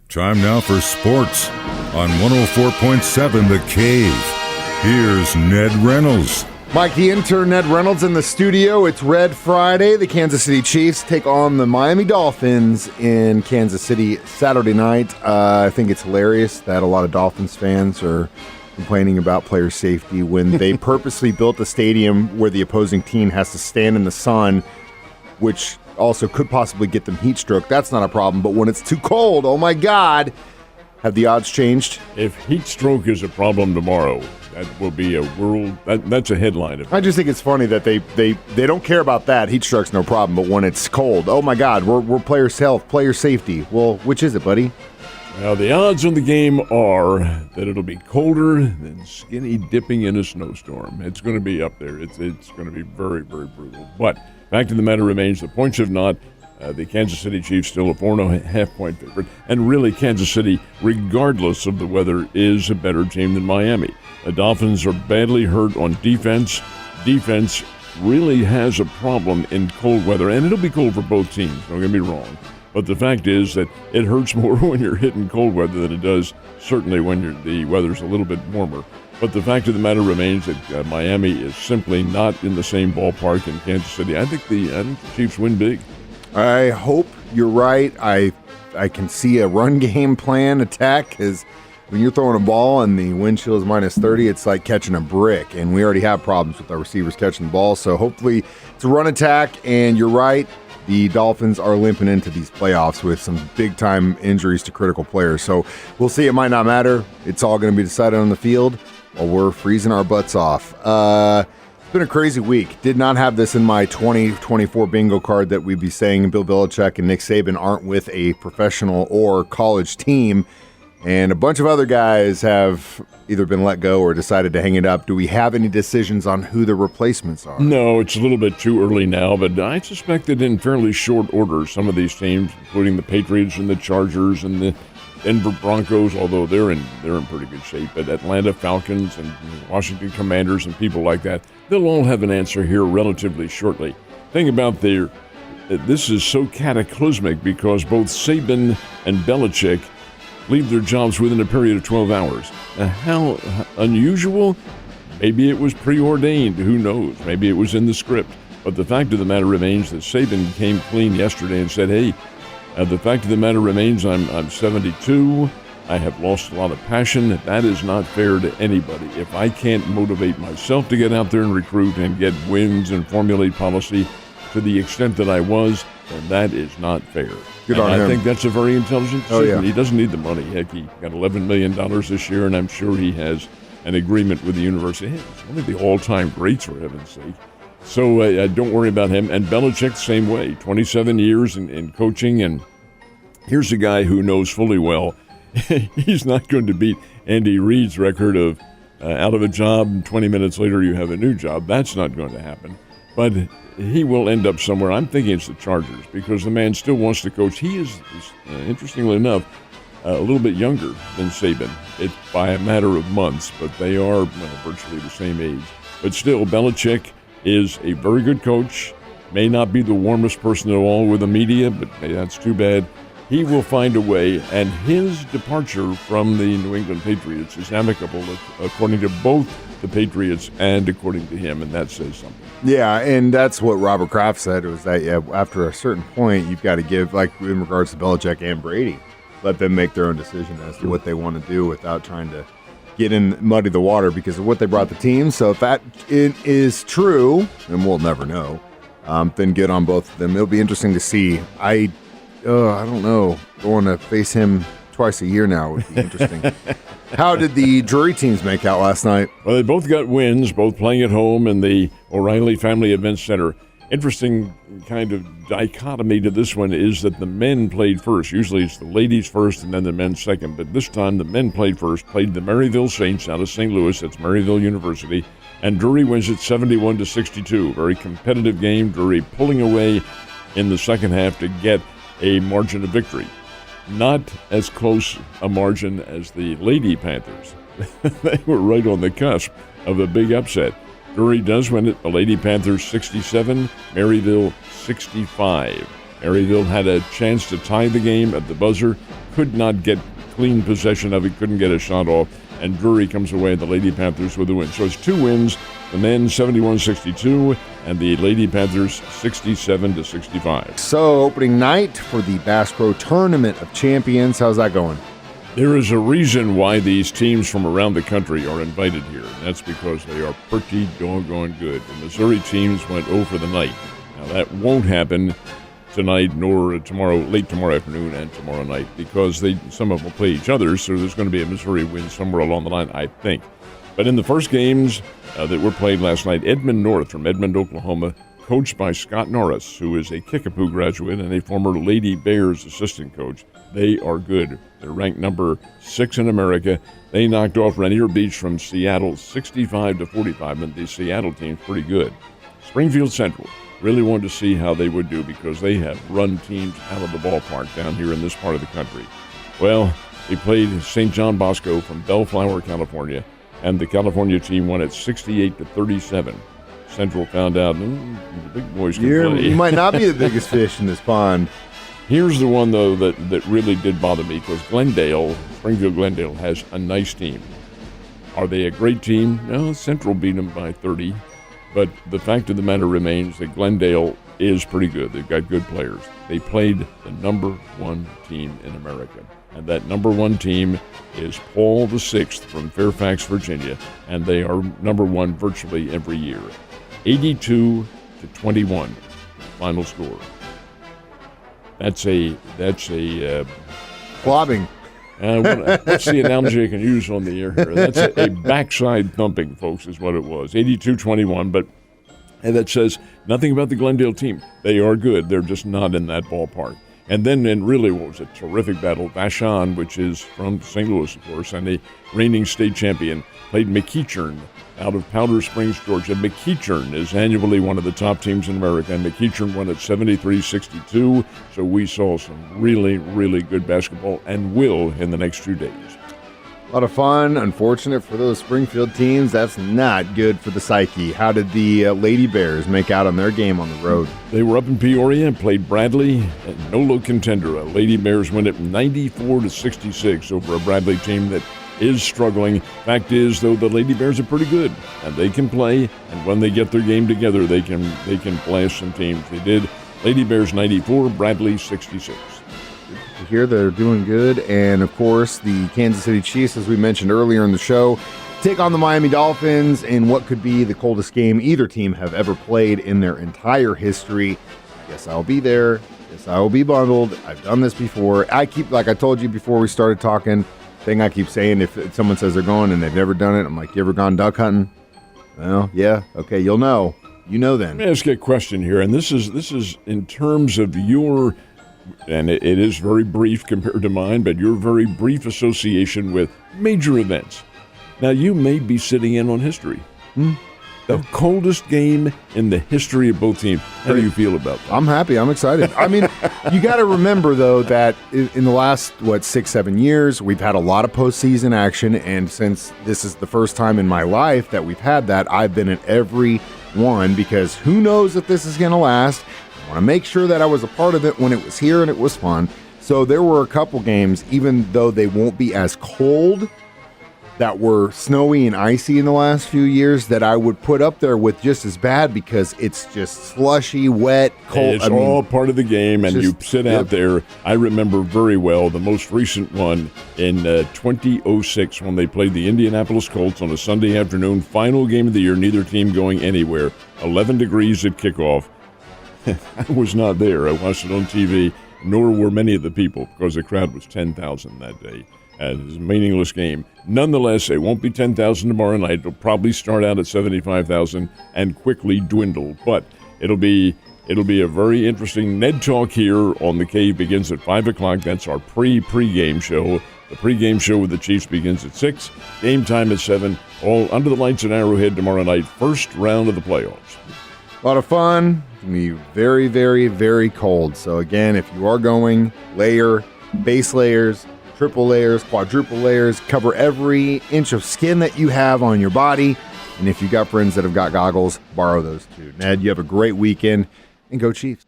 Time now for sports on 104.7 The Cave. Here's Ned Reynolds. Mike the intern, Ned Reynolds in the studio. It's Red Friday. The Kansas City Chiefs take on the Miami Dolphins in Kansas City Saturday night. I think it's hilarious that a lot of Dolphins fans are complaining about player safety when they purposely built a stadium where the opposing team has to stand in the sun, which also could possibly get them heat stroke. That's not a problem, but when it's too cold, oh my God, have the odds changed? If heat stroke is a problem tomorrow, that will be a world. That's a headline. I just think it's funny that they don't care about that. Heat stroke's no problem, but when it's cold, oh my God, we're player health, player safety. Well, which is it, buddy? Now the odds on the game are that it'll be colder than skinny dipping in a snowstorm. It's going to be up there. It's going to be very, very brutal. But fact of the matter remains, the points have not. The Kansas City Chiefs still a 4.5-point favorite. And really, Kansas City, regardless of the weather, is a better team than Miami. The Dolphins are badly hurt on defense. Defense really has a problem in cold weather, and it'll be cold for both teams, don't get me wrong. But the fact is that it hurts more when you're hitting cold weather than it does certainly when the weather's a little bit warmer. But the fact of the matter remains that Miami is simply not in the same ballpark in Kansas City. I think the Chiefs win big. I hope you're right. I can see a run game plan attack, because when you're throwing a ball and the wind chill is minus 30, it's like catching a brick, and we already have problems with our receivers catching the ball. So hopefully it's a run attack, and you're right. The Dolphins are limping into these playoffs with some big-time injuries to critical players. So we'll see. It might not matter. It's all going to be decided on the field while we're freezing our butts off. It's been a crazy week. Did not have this in my 2024 bingo card that we'd be saying Bill Belichick and Nick Saban aren't with a professional or college team. And a bunch of other guys have either been let go or decided to hang it up. Do we have any decisions on who the replacements are? No, it's a little bit too early now, but I suspect that in fairly short order, some of these teams, including the Patriots and the Chargers and the Denver Broncos, although they're in pretty good shape, but Atlanta Falcons and Washington Commanders and people like that, they'll all have an answer here relatively shortly. Think about this is so cataclysmic because both Saban and Belichick leave their jobs within a period of 12 hours. How unusual? Maybe it was preordained. Who knows? Maybe it was in the script. But the fact of the matter remains that Saban came clean yesterday and said, hey, the fact of the matter remains I'm 72. I have lost a lot of passion. That is not fair to anybody. If I can't motivate myself to get out there and recruit and get wins and formulate policy to the extent that I was, then that is not fair. Good on him. I think that's a very intelligent decision. Oh, yeah. He doesn't need the money. Heck, he got $11 million this year, and I'm sure he has an agreement with the university. Hey, it's one of the all-time greats, for heaven's sake. So don't worry about him. And Belichick, same way, 27 years in coaching. And here's a guy who knows fully well he's not going to beat Andy Reid's record of out of a job, and 20 minutes later you have a new job. That's not going to happen. But he will end up somewhere. I'm thinking it's the Chargers because the man still wants to coach. He is interestingly enough, a little bit younger than Saban. It's by a matter of months, but they are virtually the same age. But still, Belichick is a very good coach. May not be the warmest person at all with the media, but that's too bad. He will find a way, and his departure from the New England Patriots is amicable, according to both the Patriots and according to him, and that says something. Yeah, and that's what Robert Kraft said, was that after a certain point, you've got to give, like in regards to Belichick and Brady, let them make their own decision as to what they want to do without trying to muddy the water because of what they brought the team. So if that is true, and we'll never know, then good on both of them. It'll be interesting to see. I don't know. Going to face him twice a year now would be interesting. How did the Drury teams make out last night? Well, they both got wins, both playing at home in the O'Reilly Family Event Center. Interesting kind of dichotomy to this one is that the men played first. Usually it's the ladies first and then the men second, but this time the men played first, played the Maryville Saints out of St. Louis. That's Maryville University. And Drury wins it 71-62. Very competitive game. Drury pulling away in the second half to get a margin of victory. Not as close a margin as the Lady Panthers. They were right on the cusp of a big upset. Drury does win it. The Lady Panthers 67, Maryville 65. Maryville had a chance to tie the game at the buzzer, could not get clean possession of it, couldn't get a shot off, and Drury comes away, the Lady Panthers with a win. So it's 2 wins, the men 71-62, and the Lady Panthers 67-65. So opening night for the Bass Pro Tournament of Champions. How's that going? There is a reason why these teams from around the country are invited here, and that's because they are pretty doggone good. The Missouri teams went 0 for the night. Now, that won't happen tonight nor tomorrow, late tomorrow afternoon and tomorrow night, because some of them will play each other, so there's going to be a Missouri win somewhere along the line, I think. But in the first games that were played last night, Edmond North from Edmond, Oklahoma, coached by Scott Norris, who is a Kickapoo graduate and a former Lady Bears assistant coach. They are good. They're ranked number 6 in America. They knocked off Rainier Beach from Seattle 65-45, and the Seattle team's pretty good. Springfield Central really wanted to see how they would do because they have run teams out of the ballpark down here in this part of the country. Well, they played St. John Bosco from Bellflower, California, and the California team won it 68-37. Central found out the big boys can play. You might not be the biggest fish in this pond. Here's the one, though, that really did bother me because Springfield Glendale has a nice team. Are they a great team? No, Central beat them by 30. But the fact of the matter remains that Glendale is pretty good. They've got good players. They played the number 1 team in America. And that number 1 team is Paul VI from Fairfax, Virginia. And they are number 1 virtually every year. 82-21, final score. That's a Clobbing. What's the analogy I can use on the air here? That's a backside thumping, folks, is what it was. 82-21, and that says nothing about the Glendale team. They are good. They're just not in that ballpark. And then in really what was a terrific battle, Vashon, which is from St. Louis, of course, and a reigning state champion, played McEachern out of Powder Springs, Georgia. McEachern is annually one of the top teams in America, and McEachern won at 73-62, so we saw some really, really good basketball and will in the next 2 days. A lot of fun. Unfortunate for those Springfield teams. That's not good for the psyche. How did the Lady Bears make out on their game on the road? They were up in Peoria and played Bradley, a no-look contender. Lady Bears win it 94-66 over a Bradley team that is struggling. Fact is, though, the Lady Bears are pretty good, and they can play, and when they get their game together, they can flash some teams. They did. Lady Bears 94, Bradley 66. To hear they're doing good, and of course, the Kansas City Chiefs, as we mentioned earlier in the show, take on the Miami Dolphins in what could be the coldest game either team have ever played in their entire history. Yes, I'll be there. Yes, I will be bundled. I've done this before. Like I told you before we started talking, thing I keep saying, if someone says they're going and they've never done it, I'm like, you ever gone duck hunting? Well, yeah, okay, you'll know. You know then. Let me ask you a question here, and this is in terms of your, and it is very brief compared to mine, but your very brief association with major events. Now, you may be sitting in on history. The coldest game in the history of both teams. How do you feel about that? I'm happy. I'm excited. I mean, you got to remember, though, that in the last, 6-7 years, we've had a lot of postseason action. And since this is the first time in my life that we've had that, I've been at every one because who knows if this is going to last. I want to make sure that I was a part of it when it was here and it was fun. So there were a couple games, even though they won't be as cold, that were snowy and icy in the last few years, that I would put up there with just as bad because it's just slushy, wet, cold. It's all part of the game, and you sit out there. I remember very well the most recent one in 2006 when they played the Indianapolis Colts on a Sunday afternoon, final game of the year, neither team going anywhere, 11 degrees at kickoff. I was not there. I watched it on TV, nor were many of the people because the crowd was 10,000 that day. And it was a meaningless game. Nonetheless, it won't be 10,000 tomorrow night. It'll probably start out at 75,000 and quickly dwindle. But it'll be a very interesting Ned Talk here on The Cave begins at 5 o'clock. That's our pre-game show. The pre-game show with the Chiefs begins at 6. Game time at 7. All under the lights at Arrowhead tomorrow night. First round of the playoffs. A lot of fun. It's going to be very, very, very cold. So again, if you are going, layer, base layers, triple layers, quadruple layers, cover every inch of skin that you have on your body. And if you got friends that have got goggles, borrow those too. Ned, you have a great weekend, and go Chiefs.